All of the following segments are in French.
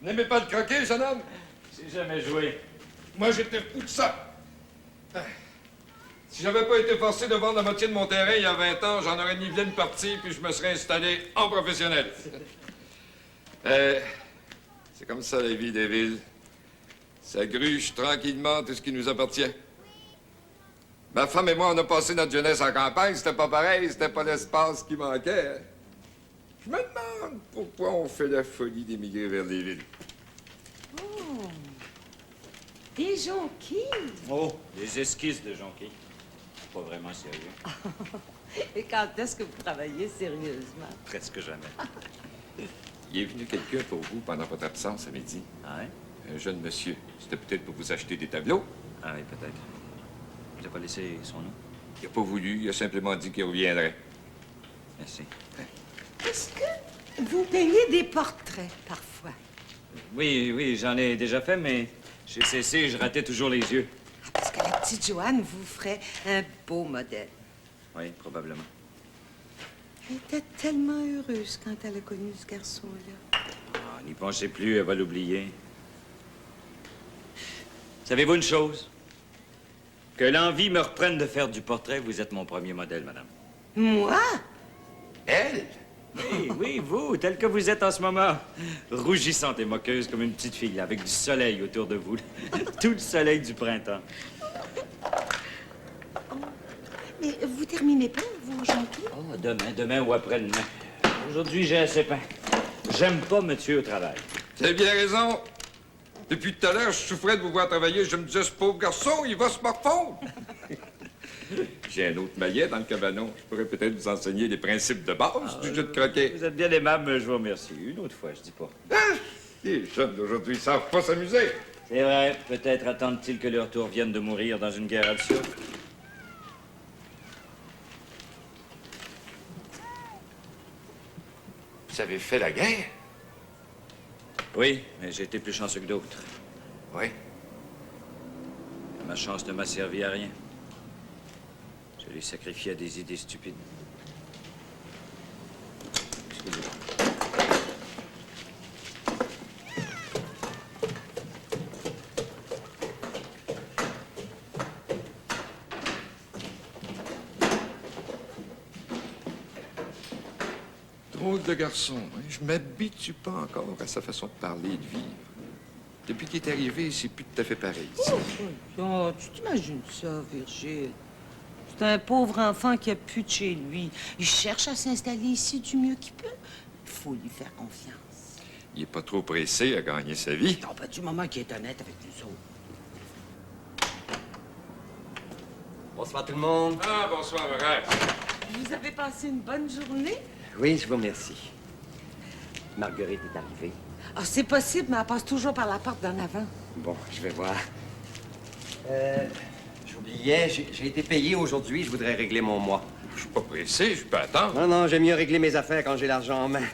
N'aimez pas le croquet, jeune homme? J'ai jamais joué. Moi, j'étais fou de ça. Si j'avais pas été forcé de vendre la moitié de mon terrain il y a 20 ans, j'en aurais nivelé une partie, puis je me serais installé en professionnel. C'est comme ça, la vie des villes. Ça gruge tranquillement tout ce qui nous appartient. Ma femme et moi, on a passé notre jeunesse en campagne. C'était pas pareil, c'était pas l'espace qui manquait. Hein. Je me demande pourquoi on fait la folie d'émigrer vers les villes. Oh! Des jonquilles! Oh, des esquisses de jonquilles. Pas vraiment sérieux. Et quand est-ce que vous travaillez sérieusement? Presque jamais. Il est venu quelqu'un pour vous pendant votre absence à midi. Ah, hein? Un jeune monsieur. C'était peut-être pour vous acheter des tableaux. Ah oui, peut-être. Il n'a pas laissé son nom? Il n'a pas voulu. Il a simplement dit qu'il reviendrait. Merci. Est-ce que vous peignez des portraits, parfois? Oui, j'en ai déjà fait, mais j'ai cessé, je ratais toujours les yeux. Ah, parce que la petite Joanne vous ferait un beau modèle. Oui, probablement. Elle était tellement heureuse quand elle a connu ce garçon-là. Ah, n'y pensez plus, elle va l'oublier. Savez-vous une chose? Que l'envie me reprenne de faire du portrait, vous êtes mon premier modèle, madame. Moi? Elle? Oui, vous, tel que vous êtes en ce moment. Rougissante et moqueuse comme une petite fille, avec du soleil autour de vous. Tout le soleil du printemps. Mais vous terminez pas, vous, jonquilles? Oh, demain ou après-demain. Aujourd'hui, j'ai assez faim. J'aime pas me tuer au travail. Vous avez bien raison. Depuis tout à l'heure, je souffrais de vous voir travailler. Je me disais, ce pauvre garçon, il va se morfondre. J'ai un autre maillet dans le cabanon. Je pourrais peut-être vous enseigner les principes de base du jeu de croquet. Vous êtes bien aimable, mais je vous remercie. Une autre fois, je dis pas. Les jeunes d'aujourd'hui savent pas s'amuser. C'est vrai. Peut-être attendent-ils que leur tour vienne de mourir dans une guerre absurde. Vous avez fait la guerre? Oui, mais j'ai été plus chanceux que d'autres. Oui. Ma chance ne m'a servi à rien. Je l'ai sacrifié à des idées stupides. Excusez-moi. Drôle de garçon. Hein? Je m'habitue pas encore à sa façon de parler et de vivre. Depuis qu'il est arrivé, c'est plus tout à fait pareil. Oh, tu t'imagines ça, Virgile? C'est un pauvre enfant qui a plus de chez lui. Il cherche à s'installer ici du mieux qu'il peut. Il faut lui faire confiance. Il est pas trop pressé à gagner sa vie. Non, pas du moment qu'il est honnête avec nous autres. Bonsoir tout le monde. Ah, bonsoir, frère. Vous avez passé une bonne journée? Oui, je vous remercie. Marguerite est arrivée. Ah, c'est possible, mais elle passe toujours par la porte d'en avant. Bon, je vais voir. J'oubliais, j'ai été payé aujourd'hui, je voudrais régler mon mois. Je suis pas pressé, je peux attendre. Non, j'aime mieux régler mes affaires quand j'ai l'argent en main.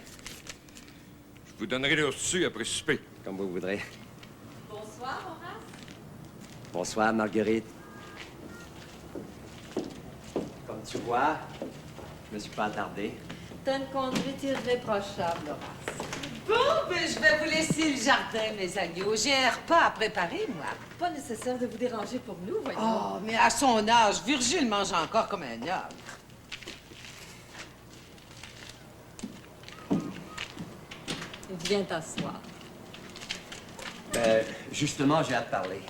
Je vous donnerai le reçu après souper. Comme vous voudrez. Bonsoir, Horace. Bonsoir, Marguerite. Comme tu vois, je me suis pas attardé. T'as une conduite irréprochable, Horace. Bon, ben, je vais vous laisser le jardin, mes agneaux. J'ai un repas à préparer, moi. Pas nécessaire de vous déranger pour nous, voyons. Oh, mais à son âge, Virgile mange encore comme un homme. Viens t'asseoir. Justement, j'ai hâte de parler.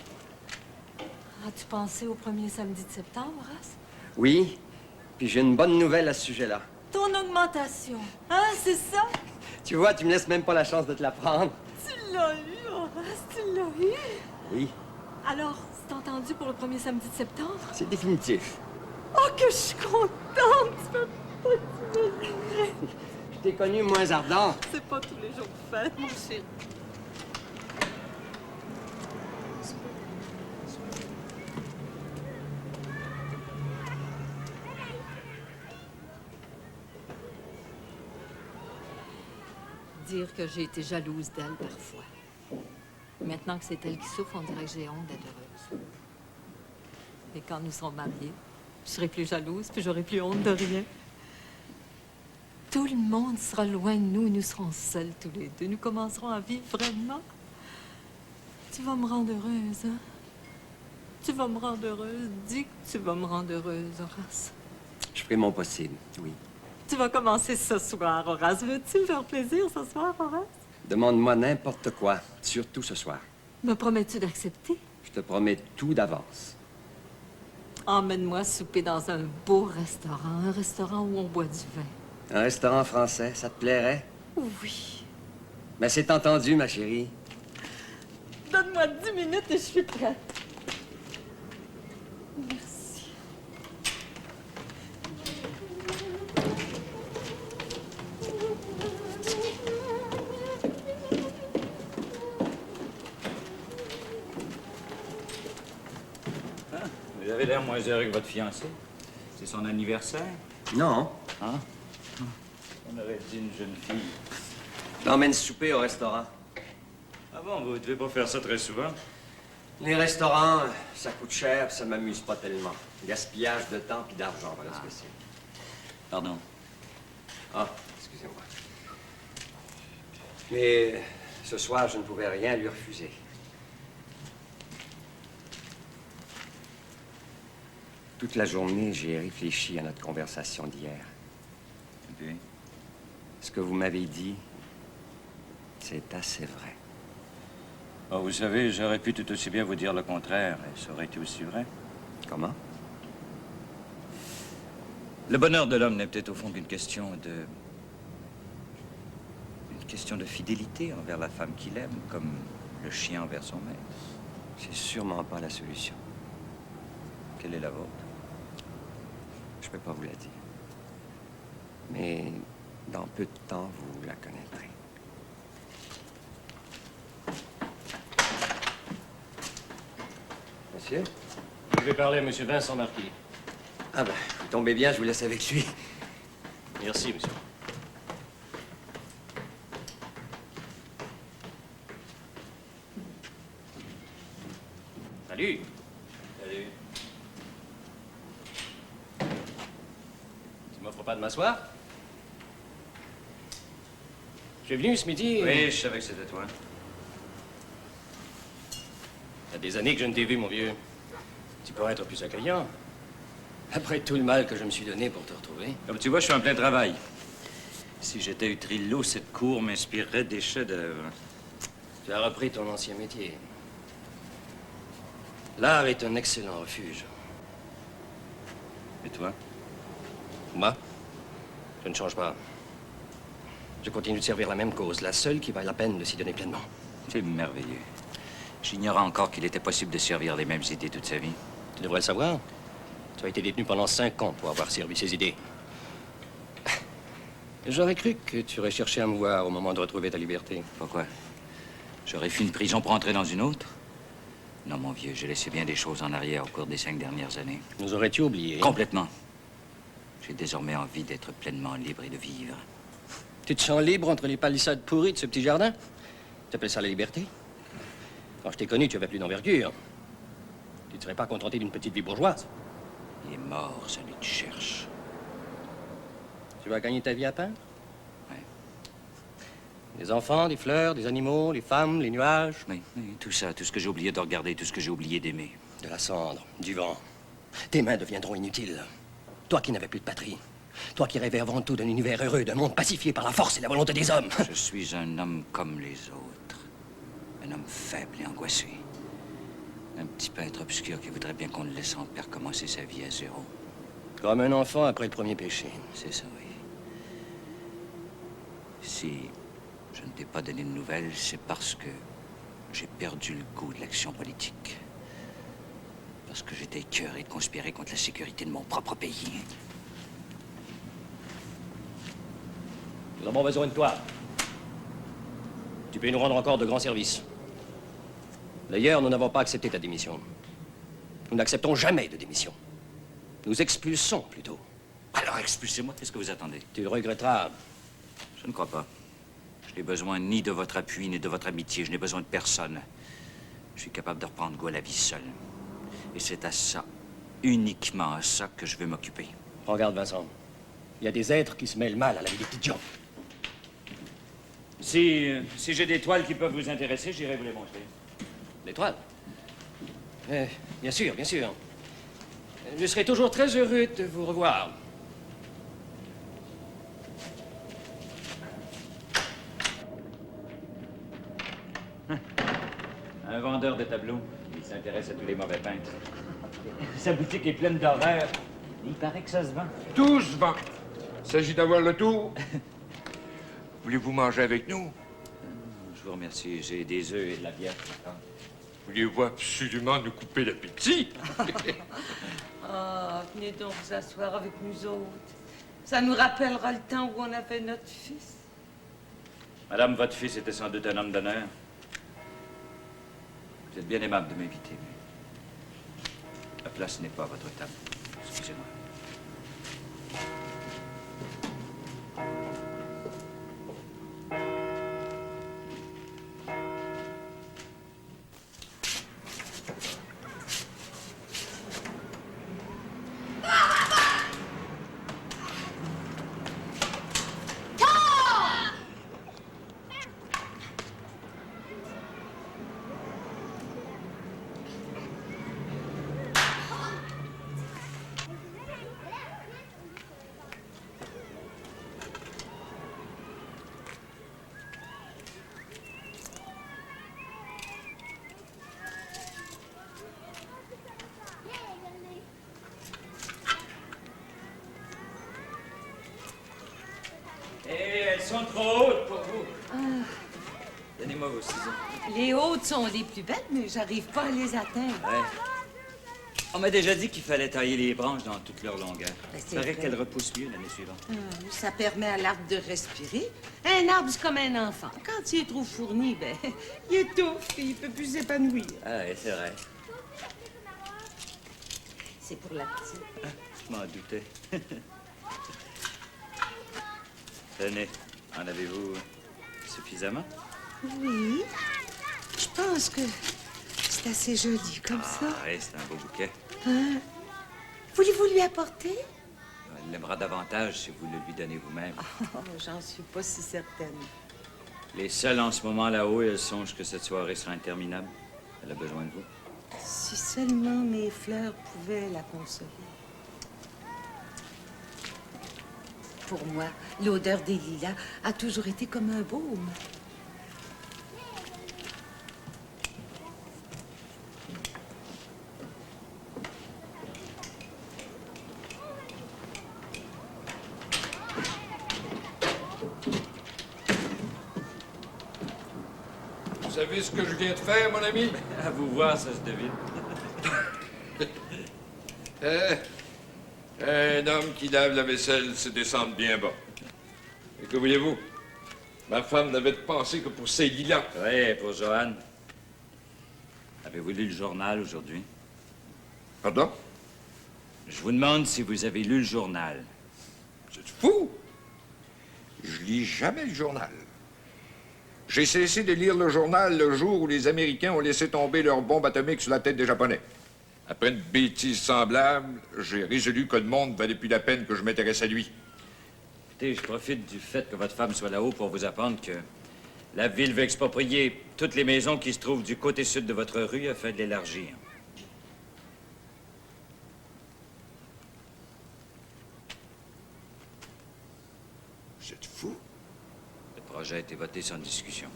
As-tu pensé au premier samedi de septembre, Horace? Oui, puis j'ai une bonne nouvelle à ce sujet-là. Ton augmentation. Hein, c'est ça? Tu vois, tu me laisses même pas la chance de te la prendre. Tu l'as eu, Horace, tu l'as eu. Oui, Alors, c'est entendu pour le premier samedi de septembre? c'est définitif. Oh, que je suis contente! Tu peux pas t'imaginer. Je t'ai connu moins ardent. C'est pas tous les jours fait, mon chéri. Dire que j'ai été jalouse d'elle parfois. Maintenant que c'est elle qui souffre, on dirait que j'ai honte d'être heureuse. Et quand nous serons mariés, je serai plus jalouse, puis j'aurai plus honte de rien. tout le monde sera loin de nous, nous serons seuls tous les deux. Nous commencerons à vivre vraiment. Tu vas me rendre heureuse, hein? Tu vas me rendre heureuse. Dis que tu vas me rendre heureuse, Horace. Je ferai mon possible, oui. Tu vas commencer ce soir, Horace. Veux-tu me faire plaisir ce soir, Horace? Demande-moi n'importe quoi, surtout ce soir. Me promets-tu d'accepter? Je te promets tout d'avance. Emmène-moi souper dans un beau restaurant, un restaurant où on boit du vin. Un restaurant français, ça te plairait? Oui. Mais c'est entendu, ma chérie. Donne-moi 10 minutes et je suis prête. Merci. Vous avez l'air moins heureux que votre fiancé. C'est son anniversaire. Non. Hein? On aurait dit une jeune fille. T'emmènes souper au restaurant. Ah bon, vous devez pas faire ça très souvent. Les restaurants, ça coûte cher, puis ça m'amuse pas tellement. Gaspillage de temps puis d'argent, voilà ce que c'est. Pardon. Ah, excusez-moi. Mais ce soir, je ne pouvais rien lui refuser. Toute la journée, j'ai réfléchi à notre conversation d'hier. Oui. Ce que vous m'avez dit, c'est assez vrai. Oh, vous savez, j'aurais pu tout aussi bien vous dire le contraire, et ça aurait été aussi vrai. Comment? Le bonheur de l'homme n'est peut-être au fond qu'une question de... une question de fidélité envers la femme qu'il aime, comme le chien envers son maître. C'est sûrement pas la solution. Quelle est la vôtre? Je peux pas vous la dire. Mais dans peu de temps, vous la connaîtrez. Monsieur? Je vais parler à Monsieur Vincent Marquis. Ah ben, vous tombez bien, je vous laisse avec lui. Merci, monsieur. Salut. Salut. Tu m'offres pas de m'asseoir? Je suis venu ce midi. Oui, je savais que c'était toi. Il y a des années que je ne t'ai vu, mon vieux. Tu pourrais être plus accueillant. Après tout le mal que je me suis donné pour te retrouver. Comme tu vois, je suis en plein travail. Si j'étais Utrillo, cette cour m'inspirerait des chefs-d'œuvre. Tu as repris ton ancien métier. L'art est un excellent refuge. Et toi? Moi, je ne change pas. Je continue de servir la même cause, la seule qui vaille la peine de s'y donner pleinement. C'est merveilleux. J'ignorais encore qu'il était possible de servir les mêmes idées toute sa vie. Tu devrais le savoir. Tu as été détenu pendant 5 ans pour avoir servi ces idées. J'aurais cru que tu aurais cherché à me voir au moment de retrouver ta liberté. Pourquoi? J'aurais fui une prison pour entrer dans une autre? Non, mon vieux, j'ai laissé bien des choses en arrière au cours des 5 dernières années. Nous aurais-tu oublié? Complètement. J'ai désormais envie d'être pleinement libre et de vivre. Tu te sens libre entre les palissades pourries de ce petit jardin? Tu appelles ça la liberté? Quand je t'ai connu, tu avais plus d'envergure. Tu ne serais pas contenté d'une petite vie bourgeoise. Il est mort, celui que tu cherches. Tu vas gagner ta vie à peindre? Oui. Des enfants, des fleurs, des animaux, les femmes, les nuages. Oui, tout ça, tout ce que j'ai oublié de regarder, tout ce que j'ai oublié d'aimer. De la cendre, du vent. Tes mains deviendront inutiles. Toi qui n'avais plus de patrie. Toi qui rêvais avant tout d'un univers heureux, d'un monde pacifié par la force et la volonté des hommes. Je suis un homme comme les autres. Un homme faible et angoissé. Un petit peintre obscur qui voudrait bien qu'on le laisse en paix recommencer sa vie à zéro. Comme un enfant après le premier péché. C'est ça, oui. Si je ne t'ai pas donné de nouvelles, c'est parce que j'ai perdu le goût de l'action politique. Parce que j'étais écœuré de conspirer contre la sécurité de mon propre pays. Nous avons besoin de toi. Tu peux nous rendre encore de grands services. D'ailleurs, nous n'avons pas accepté ta démission. Nous n'acceptons jamais de démission. Nous expulsons, plutôt. Alors expulsez-moi, qu'est-ce que vous attendez? Tu le regretteras. Je ne crois pas. Je n'ai besoin ni de votre appui, ni de votre amitié. Je n'ai besoin de personne. Je suis capable de reprendre goût à la vie seule. Et c'est à ça, uniquement à ça, que je veux m'occuper. Regarde, Vincent. Il y a des êtres qui se mêlent mal à la vie des petites gens. Si j'ai des toiles qui peuvent vous intéresser, j'irai vous les montrer. Des toiles? Bien sûr, bien sûr. Je serai toujours très heureux de vous revoir. Un vendeur de tableaux. Il s'intéresse à tous les mauvais peintres. Sa boutique est pleine d'horreurs. Il paraît que ça se vend. Tout se vend. Il s'agit d'avoir le tour. Voulez-vous manger avec nous? Je vous remercie. J'ai des œufs et de la bière. Voulez-vous absolument nous couper l'appétit? Ah, venez donc vous asseoir avec nous autres. Ça nous rappellera le temps où on avait notre fils. Madame, votre fils était sans doute un homme d'honneur. Vous êtes bien aimable de m'inviter, mais la place n'est pas à votre table. Excusez-moi. Elles sont trop hautes pour vous. Donnez-moi vos ciseaux. Les hautes sont les plus belles, mais j'arrive pas à les atteindre. Ouais. On m'a déjà dit qu'il fallait tailler les branches dans toute leur longueur. Ben, c'est Il paraît vrai. qu'elles repoussent mieux l'année suivante. Ça permet à l'arbre de respirer. Un arbre, c'est comme un enfant. Quand il est trop fourni, ben, il étouffe et il peut plus s'épanouir. Ah oui, c'est vrai. C'est pour la petite. Je m'en doutais. Tenez, en avez-vous suffisamment? Oui. Je pense que c'est assez joli comme ça. Ah oui, c'est un beau bouquet. Hein? Voulez-vous lui apporter? Elle l'aimera davantage si vous le lui donnez vous-même. Oh, j'en suis pas si certaine. Les seules en ce moment là-haut, elles songent que cette soirée sera interminable. Elle a besoin de vous. Si seulement mes fleurs pouvaient la consoler. Pour moi, l'odeur des lilas a toujours été comme un baume. Vous savez ce que je viens de faire, mon ami? À vous voir, ça se devine. Un homme qui lave la vaisselle, c'est descendre bien bas. Et que voulez-vous? Ma femme n'avait de pensée que pour ces lilas. Oui, pour Joanne. Avez-vous lu le journal aujourd'hui? Pardon? Je vous demande si vous avez lu le journal. C'est fou! Je lis jamais le journal. J'ai cessé de lire le journal le jour où les Américains ont laissé tomber leur bombe atomique sur la tête des Japonais. Après une bêtise semblable, j'ai résolu que le monde valait plus la peine que je m'intéresse à lui. Écoutez, je profite du fait que votre femme soit là-haut pour vous apprendre que la ville veut exproprier toutes les maisons qui se trouvent du côté sud de votre rue afin de l'élargir. Vous êtes fou? Le projet a été voté sans discussion.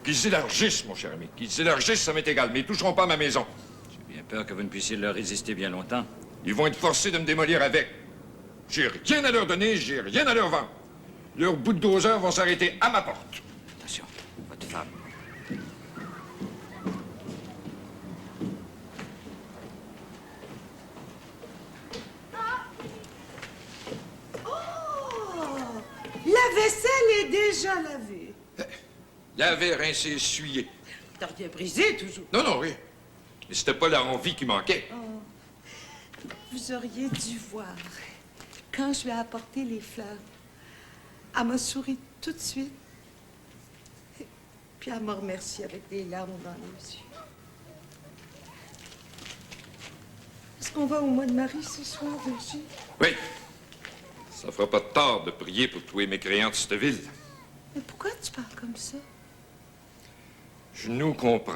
Qu'ils élargissent, mon cher ami. Qu'ils élargissent, ça m'est égal, mais ils toucheront pas à ma maison. J'ai bien peur que vous ne puissiez leur résister bien longtemps. Ils vont être forcés de me démolir avec. J'ai rien à leur donner, j'ai rien à leur vendre. Leurs bouts de doseurs vont s'arrêter à ma porte. Attention, votre femme. Oh! La vaisselle est déjà lavée. Laver, rincer, essuyer. T'as rien brisé, toujours. Non, non, rien. Mais c'était pas l'envie qui manquait. Vous auriez dû voir. Quand je lui ai apporté les fleurs, elle m'a souri tout de suite. Puis elle m'a remercié avec des larmes dans les yeux. Est-ce qu'on va au mois de Marie ce soir, Virginie? Oui. Ça fera pas de tort de prier pour tous les mécréants de cette ville. Mais pourquoi tu parles comme ça? Je nous comprends.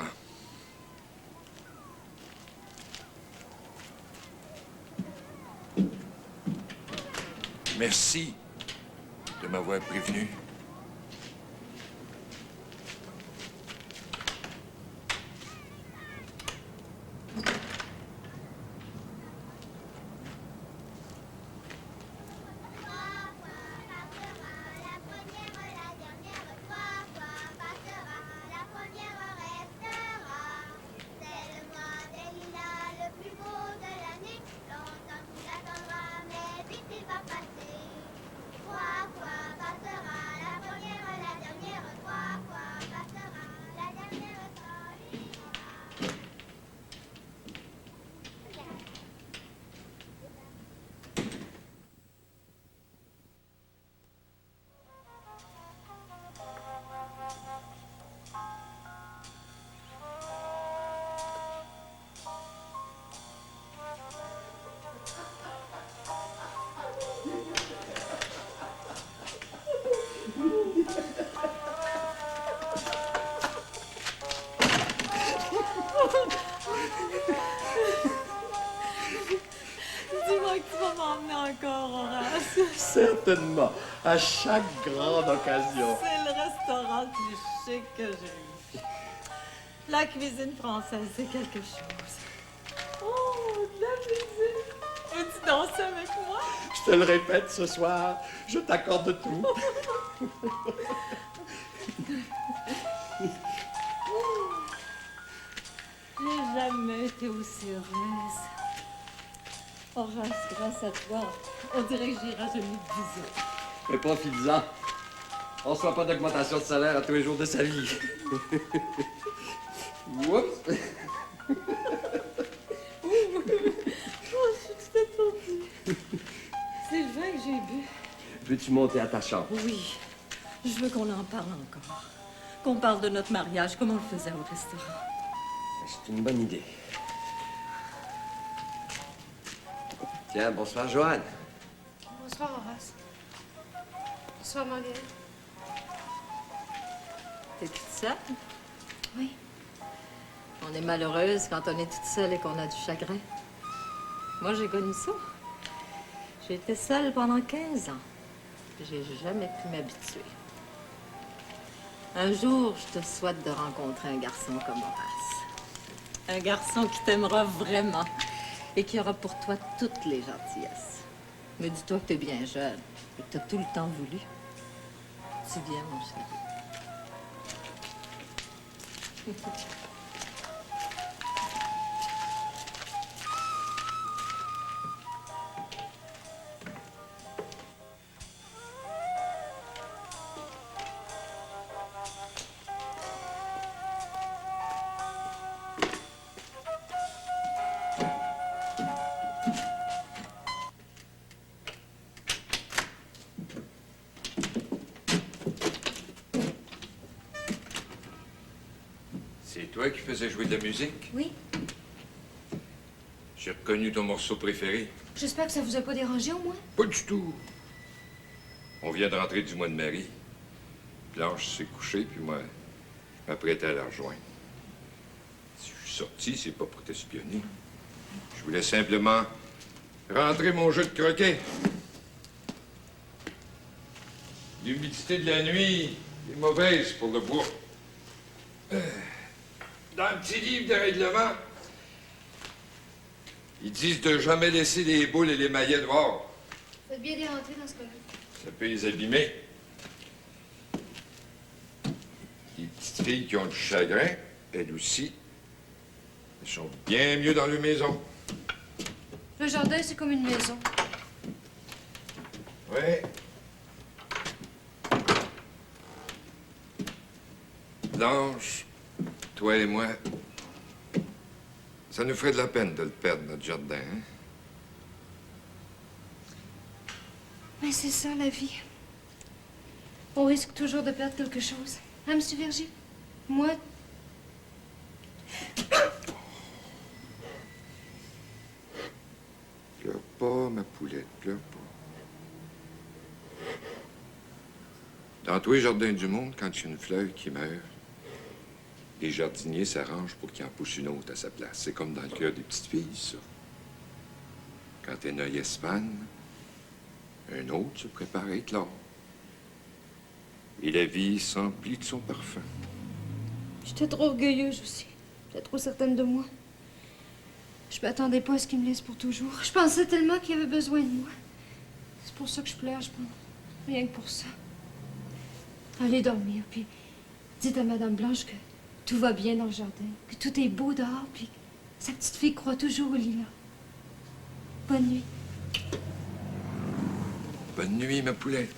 Merci de m'avoir prévenu. Dis-moi que tu vas m'emmener encore, Horace. Certainement, à chaque grande occasion. C'est le restaurant le plus chic que j'ai eu. La cuisine française, c'est quelque chose. Oh, de la musique. Veux-tu danser avec moi? Je te le répète ce soir, je t'accorde tout. J'ai jamais été aussi heureuse. Horace, grâce à toi, on dirait que j'irai jamais de visite. Mais profites-en. On ne reçoit pas d'augmentation de salaire à tous les jours de sa vie. Oups! Oh, je suis tout étourdie. C'est le vin que j'ai bu. Veux-tu monter à ta chambre? Oui, je veux qu'on en parle encore. Qu'on parle de notre mariage comme on le faisait au restaurant. C'est une bonne idée. Tiens, bonsoir, Joanne. Bonsoir, Horace. Bonsoir, Marguerite. T'es toute seule? Oui. On est malheureuse quand on est toute seule et qu'on a du chagrin. Moi, j'ai connu ça. J'ai été seule pendant 15 ans. J'ai jamais pu m'habituer. Un jour, je te souhaite de rencontrer un garçon comme Horace. Un garçon qui t'aimera vraiment et qui aura pour toi toutes les gentillesses. Mais dis-toi que t'es bien jeune et que t'as tout le temps voulu. Tu viens, mon chéri. C'est toi qui faisais jouer de la musique? Oui. J'ai reconnu ton morceau préféré. J'espère que ça vous a pas dérangé, au moins. Pas du tout. On vient de rentrer du mois de Marie. Blanche s'est couchée, puis moi, je m'apprêtais à la rejoindre. Si je suis sorti, c'est pas pour t'espionner. Je voulais simplement rentrer mon jeu de croquet. L'humidité de la nuit est mauvaise pour le bois. Dans le petit livre de règlement, ils disent de jamais laisser les boules et les maillets dehors. Faites bien d'y rentrer dans ce cas-là. Ça peut les abîmer. Les petites filles qui ont du chagrin, elles aussi, elles sont bien mieux dans leur maison. Le jardin, c'est comme une maison. Oui. Blanche, toi et moi, ça nous ferait de la peine de le perdre, notre jardin, hein? Mais c'est ça, la vie. On risque toujours de perdre quelque chose. Hein, Monsieur Verger? Moi... pas, ma poulette, pleure pas. Dans tous les jardins du monde, quand il y a une fleur qui meurt, les jardiniers s'arrangent pour qu'il en pousse une autre à sa place. C'est comme dans le cœur des petites filles, ça. Quand un œil espane, un autre se prépare à éclore. Et la vie s'emplit de son parfum. J'étais trop orgueilleuse aussi. J'étais trop certaine de moi. Je m'attendais pas à ce qu'il me laisse pour toujours. Je pensais tellement qu'il avait besoin de moi. C'est pour ça que je pleure, je pense. Rien que pour ça. Allez dormir, puis dites à Madame Blanche que tout va bien dans le jardin, que tout est beau dehors, puis que sa petite fille croit toujours au lilas. Bonne nuit. Bonne nuit, ma poulette.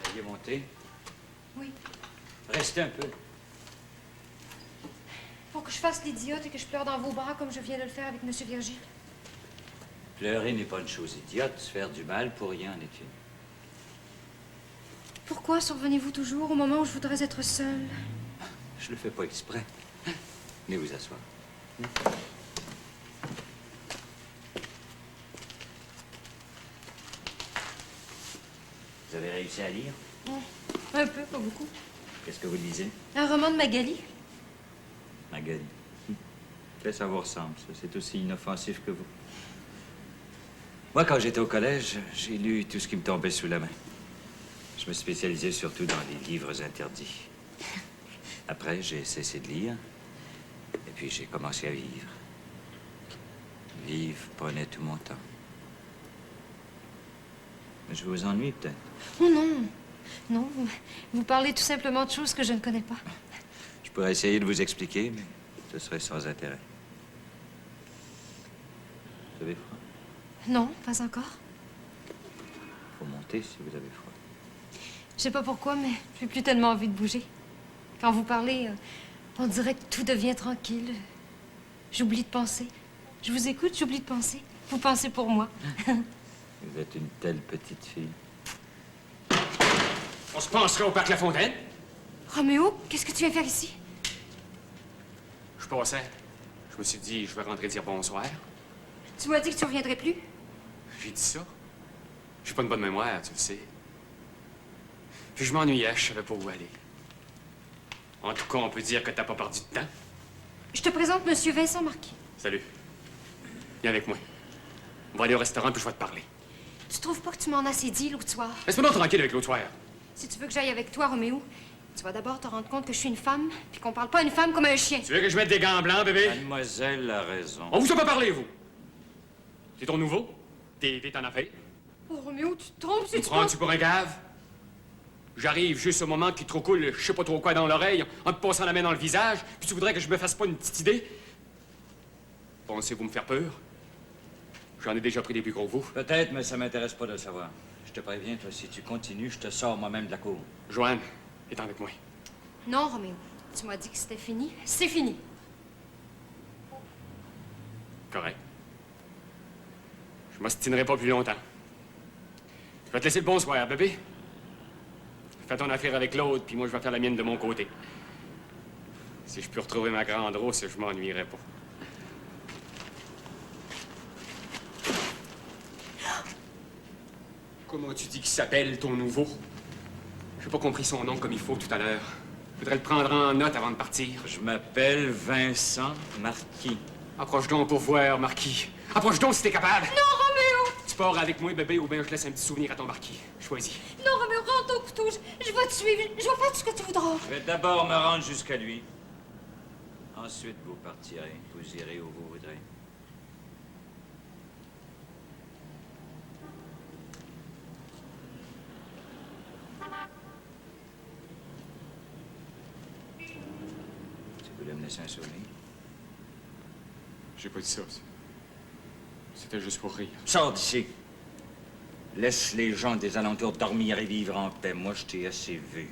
Veuillez monter. Oui. Restez un peu. Pour que je fasse l'idiote et que je pleure dans vos bras comme je viens de le faire avec Monsieur Virgile. Pleurer n'est pas une chose idiote. Se faire du mal pour rien en est une. Pourquoi survenez-vous toujours au moment où je voudrais être seule? Je le fais pas exprès. Venez vous asseoir. Vous avez réussi à lire? Un peu, pas beaucoup. Qu'est-ce que vous lisez? Un roman de Magali. Magali. Que ça vous ressemble, ça. C'est aussi inoffensif que vous. Moi, quand j'étais au collège, j'ai lu tout ce qui me tombait sous la main. Je me spécialisais surtout dans les livres interdits. Après, j'ai cessé de lire. Et puis, j'ai commencé à vivre. Vivre prenait tout mon temps. Mais je vous ennuie, peut-être. Oh non. Non, vous parlez tout simplement de choses que je ne connais pas. Je pourrais essayer de vous expliquer, mais ce serait sans intérêt. Vous avez froid? Non, pas encore. Faut monter si vous avez froid. Je sais pas pourquoi, mais j'ai plus tellement envie de bouger. Quand vous parlez, on dirait que tout devient tranquille. J'oublie de penser. Je vous écoute, j'oublie de penser. Vous pensez pour moi. Vous êtes une telle petite fille. On se penserait au parc La Fontaine? Roméo, qu'est-ce que tu viens faire ici? Je passais. Je me suis dit, je vais rentrer dire bonsoir. Tu m'as dit que tu reviendrais plus? J'ai dit ça. J'ai pas une bonne mémoire, tu le sais. Puis je m'ennuyais, je savais pas où aller. En tout cas, on peut dire que t'as pas perdu de temps. Je te présente Monsieur Vincent Marquis. Salut. Viens avec moi. On va aller au restaurant puis je vais te parler. Tu trouves pas que tu m'en as assez dit l'autre soir? Laisse-moi donc tranquille avec l'autre soir. Si tu veux que j'aille avec toi, Roméo, tu vas d'abord te rendre compte que je suis une femme, puis qu'on parle pas à une femme comme à un chien. Tu veux que je mette des gants blancs, bébé? Mademoiselle a raison. On vous a pas parlé, vous. C'est ton nouveau? T'es en affaire? Oh, Roméo, tu te trompes si Me tu penses... prends-tu pour un gave? J'arrive juste au moment qu'il te trop coule, je sais pas trop quoi dans l'oreille, en te passant la main dans le visage, puis tu voudrais que je me fasse pas une petite idée? Pensez-vous me faire peur? J'en ai déjà pris des plus gros que vous. Peut-être, mais ça m'intéresse pas de le savoir. Je te préviens, toi, si tu continues, je te sors moi-même de la cour. Joanne, est avec moi. Non, Roméo. Tu m'as dit que c'était fini. C'est fini. Correct. Je m'ostinerai pas plus longtemps. Je vais te laisser le bonsoir, bébé. Fais ton affaire avec l'autre, puis moi, je vais faire la mienne de mon côté. Si je peux retrouver ma grande rousse, je m'ennuierai pas. Comment tu dis qu'il s'appelle, ton nouveau? J'ai pas compris son nom comme il faut tout à l'heure. Faudrait le prendre en note avant de partir. Je m'appelle Vincent Marquis. Approche donc pour voir, Marquis. Approche donc si t'es capable. Non, Roméo! Tu pars avec moi, bébé, ou bien je laisse un petit souvenir à ton Marquis. Choisis. Non, Roméo, rentre au couteau. Je vais te suivre. Je vais faire tout ce que tu voudras. Je vais d'abord me rendre jusqu'à lui. Ensuite, vous partirez. Vous irez où vous voudrez. Tu voulais me laisser un souvenir? J'ai pas dit ça. C'était juste pour rire. Sors d'ici. Laisse les gens des alentours dormir et vivre en paix. Moi, je t'ai assez vu.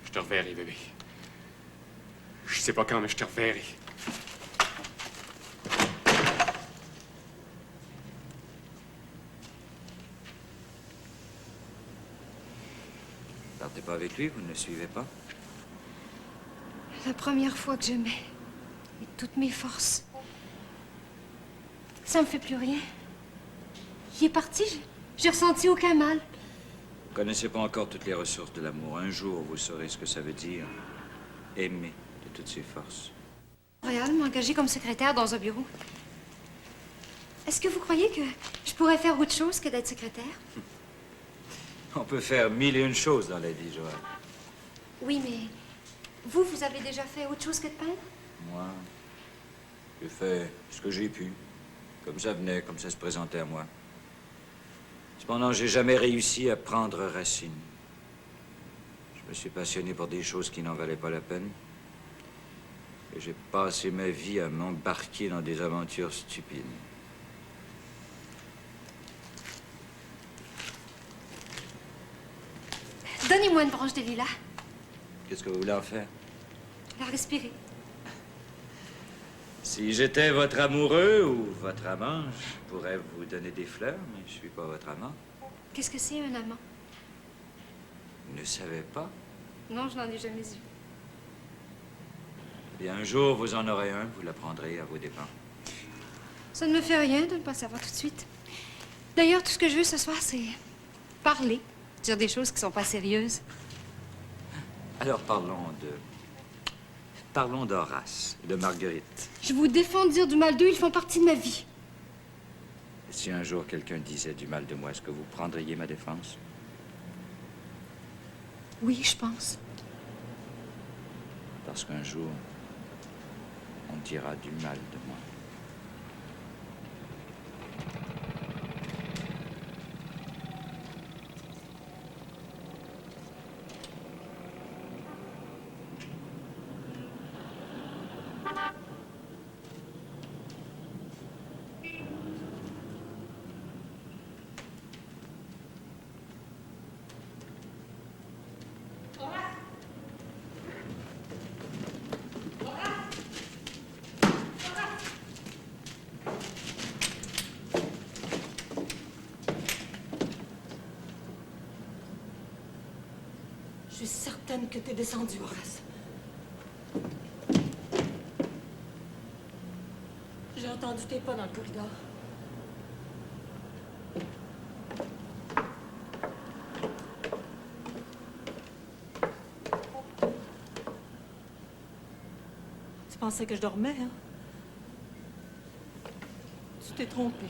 Je te reverrai, bébé. Je sais pas quand, mais je te reverrai. Partez pas avec lui, vous ne le suivez pas? La première fois que j'aimais, et toutes mes forces, ça me fait plus rien. Il est parti, j'ai ressenti aucun mal. Vous connaissez pas encore toutes les ressources de l'amour. Un jour, vous saurez ce que ça veut dire. Aimer de toutes ses forces. Montréal m'a engagée comme secrétaire dans un bureau. Est-ce que vous croyez que je pourrais faire autre chose que d'être secrétaire? On peut faire mille et une choses dans la vie, Joël. Oui, mais vous avez déjà fait autre chose que de peindre? Moi, j'ai fait ce que j'ai pu. Comme ça venait, comme ça se présentait à moi. Cependant, j'ai jamais réussi à prendre racine. Je me suis passionné pour des choses qui n'en valaient pas la peine. Et j'ai passé ma vie à m'embarquer dans des aventures stupides. Donnez-moi une branche de lilas. Qu'est-ce que vous voulez en faire? La respirer. Si j'étais votre amoureux ou votre amant, je pourrais vous donner des fleurs, mais je suis pas votre amant. Qu'est-ce que c'est, un amant? Vous ne savez pas? Non, je n'en ai jamais eu. Et un jour, vous en aurez un, vous l'apprendrez à vos dépens. Ça ne me fait rien de ne pas savoir tout de suite. D'ailleurs, tout ce que je veux ce soir, c'est parler, dire des choses qui sont pas sérieuses. Alors parlons d'Horace, de Marguerite. Je vous défends de dire du mal d'eux, ils font partie de ma vie. Et si un jour quelqu'un disait du mal de moi, est-ce que vous prendriez ma défense? Oui, je pense. Parce qu'un jour, on dira du mal de moi. Je suis certaine que t'es descendu, Horace. J'ai entendu tes pas dans le corridor. Tu pensais que je dormais, hein? Tu t'es trompé.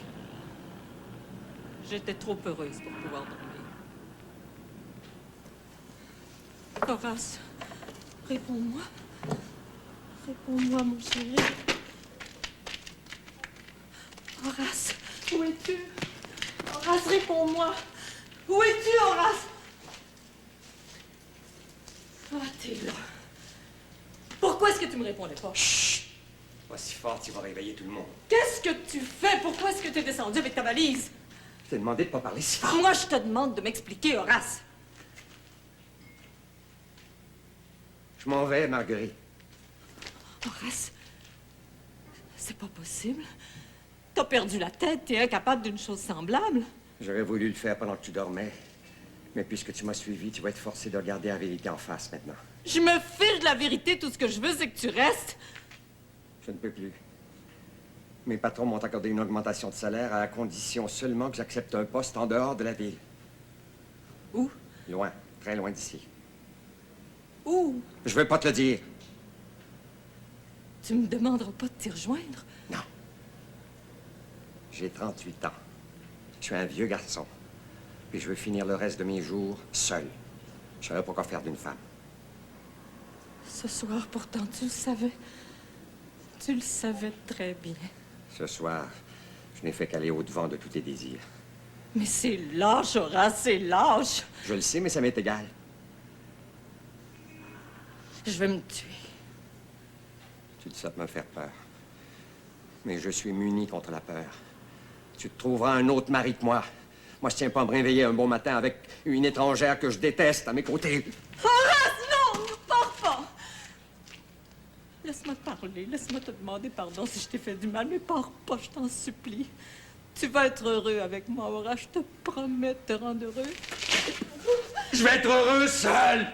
J'étais trop heureuse pour pouvoir dormir. Horace, réponds-moi. Réponds-moi, mon chéri. Horace, où es-tu? Horace, réponds-moi. Où es-tu, Horace? Ah, t'es là. Pourquoi est-ce que tu me répondais pas? Chut! Pas si fort, tu vas réveiller tout le monde. Qu'est-ce que tu fais? Pourquoi est-ce que tu es descendu avec ta valise? Je t'ai demandé de pas parler si fort. Moi, je te demande de m'expliquer, Horace. Je m'en vais, Marguerite. Horace, c'est pas possible. T'as perdu la tête, t'es incapable d'une chose semblable. J'aurais voulu le faire pendant que tu dormais. Mais puisque tu m'as suivi, tu vas être forcé de regarder la vérité en face maintenant. Je me fiche de la vérité, tout ce que je veux, c'est que tu restes. Je ne peux plus. Mes patrons m'ont accordé une augmentation de salaire à la condition seulement que j'accepte un poste en dehors de la ville. Où? Loin, très loin d'ici. Où? Je veux pas te le dire. Tu me demanderas pas de t'y rejoindre? Non. J'ai 38 ans. Je suis un vieux garçon. Puis je veux finir le reste de mes jours seul. Je saurais pas quoi faire d'une femme. Ce soir, pourtant, tu le savais. Tu le savais très bien. Ce soir, je n'ai fait qu'aller au-devant de tous tes désirs. Mais c'est lâche, Horace, c'est lâche. Je le sais, mais ça m'est égal. Je vais me tuer. Tu dis ça pour me faire peur. Mais je suis muni contre la peur. Tu te trouveras un autre mari que moi. Moi, je tiens pas à me réveiller un bon matin avec une étrangère que je déteste à mes côtés. Horace, non! Ne pars pas! Laisse-moi te parler, laisse-moi te demander pardon si je t'ai fait du mal, mais pars pas, je t'en supplie. Tu vas être heureux avec moi, Horace, je te promets de te rendre heureux. Je vais être heureux seul!